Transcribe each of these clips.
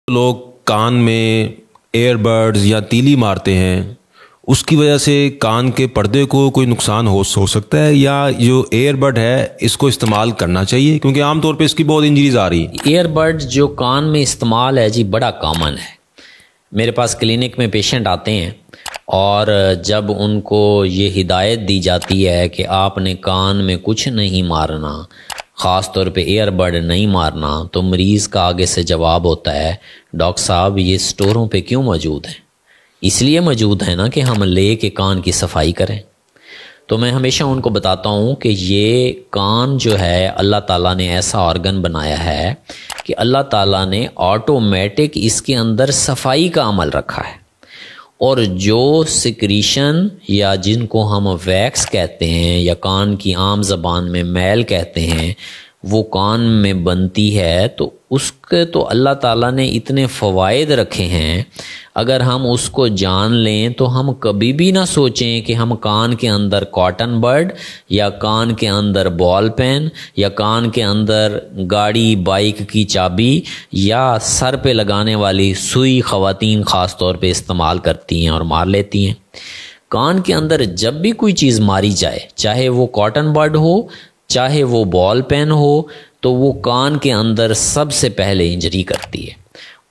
लोग कान में एयरबड्स या तीली मारते हैं, उसकी वजह से कान के पर्दे को कोई नुकसान हो सकता है, या जो एयरबड है इसको इस्तेमाल करना चाहिए? क्योंकि आमतौर पे इसकी बहुत इंजरीज आ रही है। एयरबड जो कान में इस्तेमाल है जी बड़ा कॉमन है। मेरे पास क्लिनिक में पेशेंट आते हैं और जब उनको ये हिदायत दी जाती है कि आपने कान में कुछ नहीं मारना, ख़ास तौर पे एयरबड नहीं मारना, तो मरीज़ का आगे से जवाब होता है, डॉक्टर साहब ये स्टोरों पे क्यों मौजूद हैं? इसलिए मौजूद है ना कि हम ले के कान की सफाई करें। तो मैं हमेशा उनको बताता हूँ कि ये कान जो है अल्लाह ताला ने ऐसा ऑर्गन बनाया है कि अल्लाह ताला ने ऑटोमेटिक इसके अंदर सफाई का अमल रखा है, और जो सिक्रीशन या जिनको हम वैक्स कहते हैं या कान की आम ज़बान में मैल कहते हैं, वो कान में बनती है, तो उसके तो अल्लाह ताला ने इतने फ़वाइद रखे हैं। अगर हम उसको जान लें तो हम कभी भी ना सोचें कि हम कान के अंदर कॉटन बड या कान के अंदर बॉल पेन या कान के अंदर गाड़ी बाइक की चाबी या सर पे लगाने वाली सुई ख़वातीन ख़ास तौर पे इस्तेमाल करती हैं और मार लेती हैं। कान के अंदर जब भी कोई चीज़ मारी जाए, चाहे वो कॉटन बड हो चाहे वो बॉल पेन हो, तो वो कान के अंदर सबसे पहले इंजरी करती है,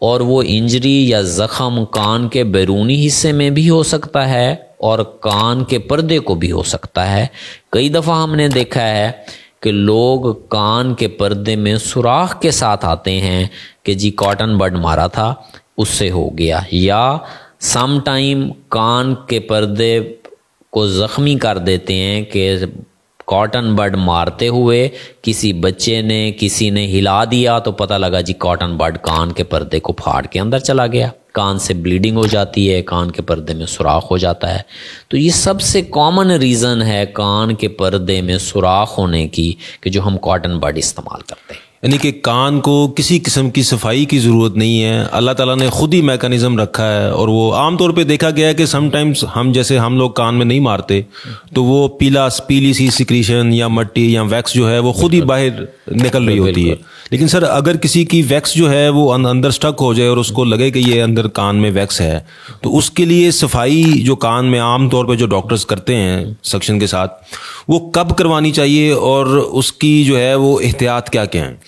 और वो इंजरी या ज़ख़म कान के बैरूनी हिस्से में भी हो सकता है और कान के पर्दे को भी हो सकता है। कई दफ़ा हमने देखा है कि लोग कान के पर्दे में सुराख के साथ आते हैं कि जी कॉटन बड मारा था उससे हो गया, या सम टाइम कान के पर्दे को ज़ख्मी कर देते हैं कि कॉटन बड मारते हुए किसी बच्चे ने किसी ने हिला दिया तो पता लगा जी कॉटन बड कान के पर्दे को फाड़ के अंदर चला गया, कान से ब्लीडिंग हो जाती है, कान के पर्दे में सुराख हो जाता है। तो ये सबसे कॉमन रीज़न है कान के पर्दे में सुराख होने की कि जो हम कॉटन बड इस्तेमाल करते हैं। यानी कि कान को किसी किस्म की सफाई की ज़रूरत नहीं है, अल्लाह ताला ने खुद ही मैकेनिज़्म रखा है, और वो आम तौर पे देखा गया है कि समटाइम्स हम लोग कान में नहीं मारते तो वो पीली सी सिक्रीशन या मट्टी या वैक्स जो है वो खुद ही बाहर निकल रही होती है। लेकिन सर अगर किसी की वैक्स जो है वो अंदर स्टक हो जाए और उसको लगे कि ये अंदर कान में वैक्स है, तो उसके लिए सफाई जो कान में आम तौर पे जो डॉक्टर्स करते हैं सक्शन के साथ, वो कब करवानी चाहिए और उसकी जो है वो एहतियात क्या क्या हैं?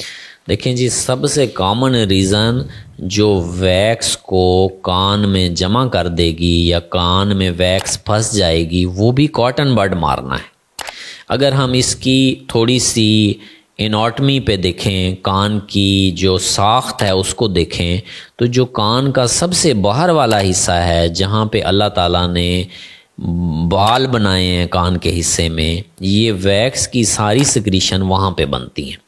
देखें जी, सबसे कॉमन रीज़न जो वैक्स को कान में जमा कर देगी या कान में वैक्स फंस जाएगी वो भी कॉटन बड मारना है। अगर हम इसकी थोड़ी सी एनाटमी पे देखें, कान की जो साख्त है उसको देखें, तो जो कान का सबसे बाहर वाला हिस्सा है जहाँ पे अल्लाह ताला ने बाल बनाए हैं कान के हिस्से में, ये वैक्स की सारी सिक्रीशन वहाँ पे बनती हैं।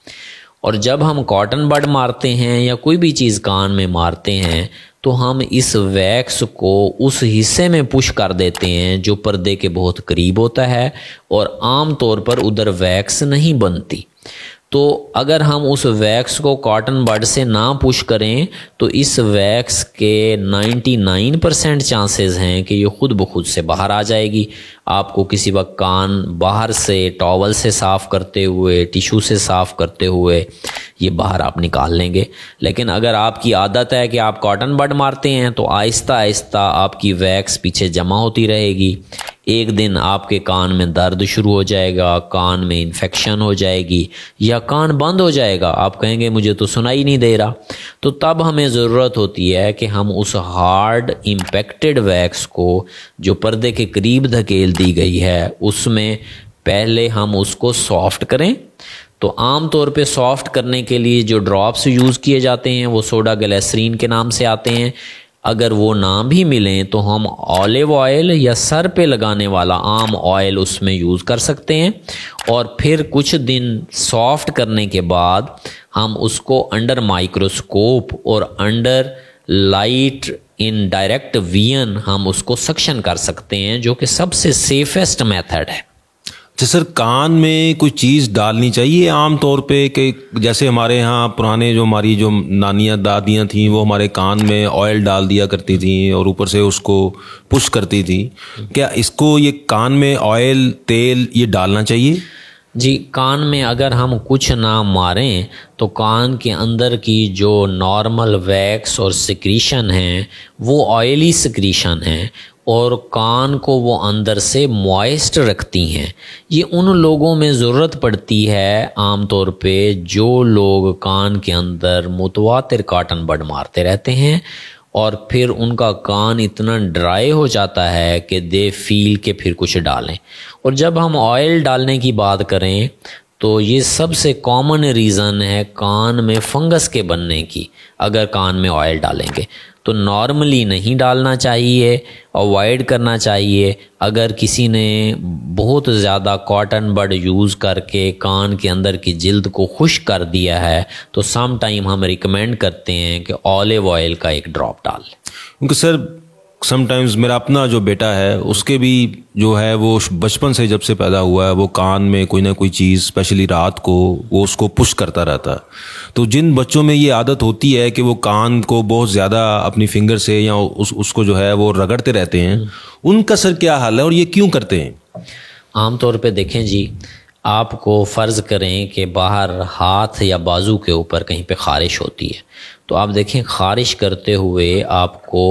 और जब हम कॉटन बड मारते हैं या कोई भी चीज़ कान में मारते हैं तो हम इस वैक्स को उस हिस्से में पुश कर देते हैं जो पर्दे के बहुत करीब होता है, और आम तौर पर उधर वैक्स नहीं बनती। तो अगर हम उस वैक्स को कॉटन बड से ना पुश करें तो इस वैक्स के 99% चांसेस हैं कि ये खुद ब खुद से बाहर आ जाएगी। आपको किसी वक्त कान बाहर से टॉवल से साफ़ करते हुए, टिश्यू से साफ़ करते हुए ये बाहर आप निकाल लेंगे। लेकिन अगर आपकी आदत है कि आप कॉटन बड मारते हैं तो आहिस्ता आहिस्ता आपकी वैक्स पीछे जमा होती रहेगी। एक दिन आपके कान में दर्द शुरू हो जाएगा, कान में इन्फेक्शन हो जाएगी या कान बंद हो जाएगा, आप कहेंगे मुझे तो सुनाई नहीं दे रहा। तो तब हमें ज़रूरत होती है कि हम उस हार्ड इम्पैक्टेड वैक्स को जो पर्दे के करीब धकेल दी गई है उसमें पहले हम उसको सॉफ्ट करें। तो आम तौर पे सॉफ्ट करने के लिए जो ड्रॉप्स यूज़ किए जाते हैं वो सोडा ग्लिसरीन के नाम से आते हैं। अगर वो ना भी मिलें तो हम ऑलिव ऑयल या सर पे लगाने वाला आम ऑयल उसमें यूज़ कर सकते हैं, और फिर कुछ दिन सॉफ्ट करने के बाद हम उसको अंडर माइक्रोस्कोप और under light in direct vision हम उसको सक्शन कर सकते हैं, जो कि सबसे सेफेस्ट मेथड है। अच्छा सर, कान में कोई चीज़ डालनी चाहिए आम तौर पे कि जैसे हमारे यहाँ पुराने जो हमारी जो नानियाँ दादियाँ थीं वो हमारे कान में ऑयल डाल दिया करती थी और ऊपर से उसको पुश करती थी, क्या इसको ये कान में ऑयल तेल ये डालना चाहिए? जी, कान में अगर हम कुछ ना मारें तो कान के अंदर की जो नॉर्मल वैक्स और सिक्रीशन है वो ऑयली सिक्रीशन है और कान को वो अंदर से मॉइस्ट रखती हैं। ये उन लोगों में ज़रूरत पड़ती है आम तौर पे जो लोग कान के अंदर मुतवातिर कॉटन बड मारते रहते हैं और फिर उनका कान इतना ड्राई हो जाता है कि दे फील के फिर कुछ डालें। और जब हम ऑयल डालने की बात करें तो ये सबसे कॉमन रीज़न है कान में फंगस के बनने की। अगर कान में ऑयल डालेंगे तो नॉर्मली नहीं डालना चाहिए, अवॉइड करना चाहिए। अगर किसी ने बहुत ज़्यादा कॉटन बड यूज़ करके कान के अंदर की जिल्द को खुश्क कर दिया है तो सम टाइम हम रिकमेंड करते हैं कि ऑलिव ऑयल का एक ड्रॉप डाल लें। क्योंकि सर समटाइम्स मेरा अपना जो बेटा है उसके भी जो है वो बचपन से जब से पैदा हुआ है वो कान में कोई ना कोई चीज़ स्पेशली रात को वो उसको पुश करता रहता है। तो जिन बच्चों में ये आदत होती है कि वो कान को बहुत ज़्यादा अपनी फिंगर से या उसको जो है वो रगड़ते रहते हैं, उनका सर क्या हाल है और ये क्यों करते हैं? आमतौर पे देखें जी, आपको फ़र्ज़ करें कि बाहर हाथ या बाजू के ऊपर कहीं पे ख़ारिश होती है तो आप देखें ख़ारिश करते हुए आपको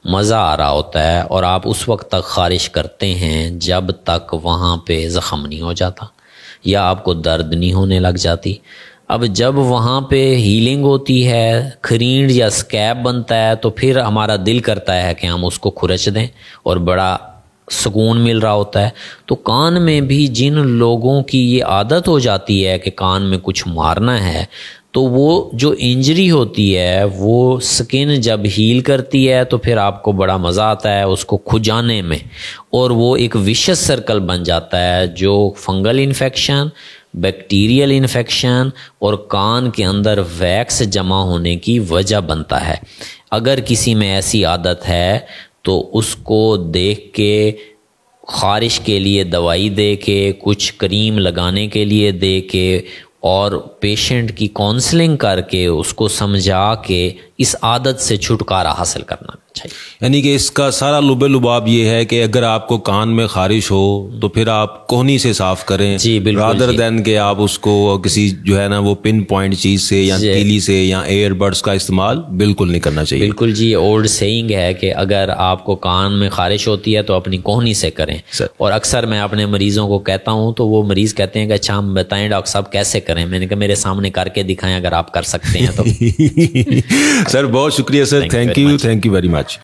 मज़ा आ रहा होता है और आप उस वक्त तक ख़ारिश करते हैं जब तक वहाँ पे ज़ख़म नहीं हो जाता या आपको दर्द नहीं होने लग जाती। अब जब वहाँ पे हीलिंग होती है, खरींड या स्कैब बनता है तो फिर हमारा दिल करता है कि हम उसको खुरच दें और बड़ा सुकून मिल रहा होता है। तो कान में भी जिन लोगों की ये आदत हो जाती है कि कान में कुछ मारना है तो वो जो इंजरी होती है वो स्किन जब हील करती है तो फिर आपको बड़ा मज़ा आता है उसको खुजाने में और वो एक विशस सर्कल बन जाता है जो फंगल इन्फेक्शन, बैक्टीरियल इन्फेक्शन और कान के अंदर वैक्स जमा होने की वजह बनता है। अगर किसी में ऐसी आदत है तो उसको देख के ख़ारिश के लिए दवाई दे के, कुछ क्रीम लगाने के लिए दे के और पेशेंट की काउंसलिंग करके उसको समझा के इस आदत से छुटकारा हासिल करना चाहिए। यानी कि इसका सारा लुबे लुबाब ये है कि अगर आपको कान में खारिश हो तो फिर आप कोहनी से साफ करें जी, बिल्कुल, रादर देन के आप उसको किसी जो है ना वो पिन पॉइंट चीज़ से या तीली से या एयरबड्स का इस्तेमाल बिल्कुल नहीं करना चाहिए। बिल्कुल जी, ओल्ड सेइंग है कि अगर आपको कान में खारिश होती है तो अपनी कोहनी से करें। और अक्सर मैं अपने मरीज़ों को कहता हूँ तो वो मरीज़ कहते हैं कि अच्छा हम बताएं डॉक्टर साहब कैसे करें। मैंने कहा मेरे सामने करके दिखाएं अगर आप कर सकते हैं तो। सर बहुत शुक्रिया sir, thank you very much.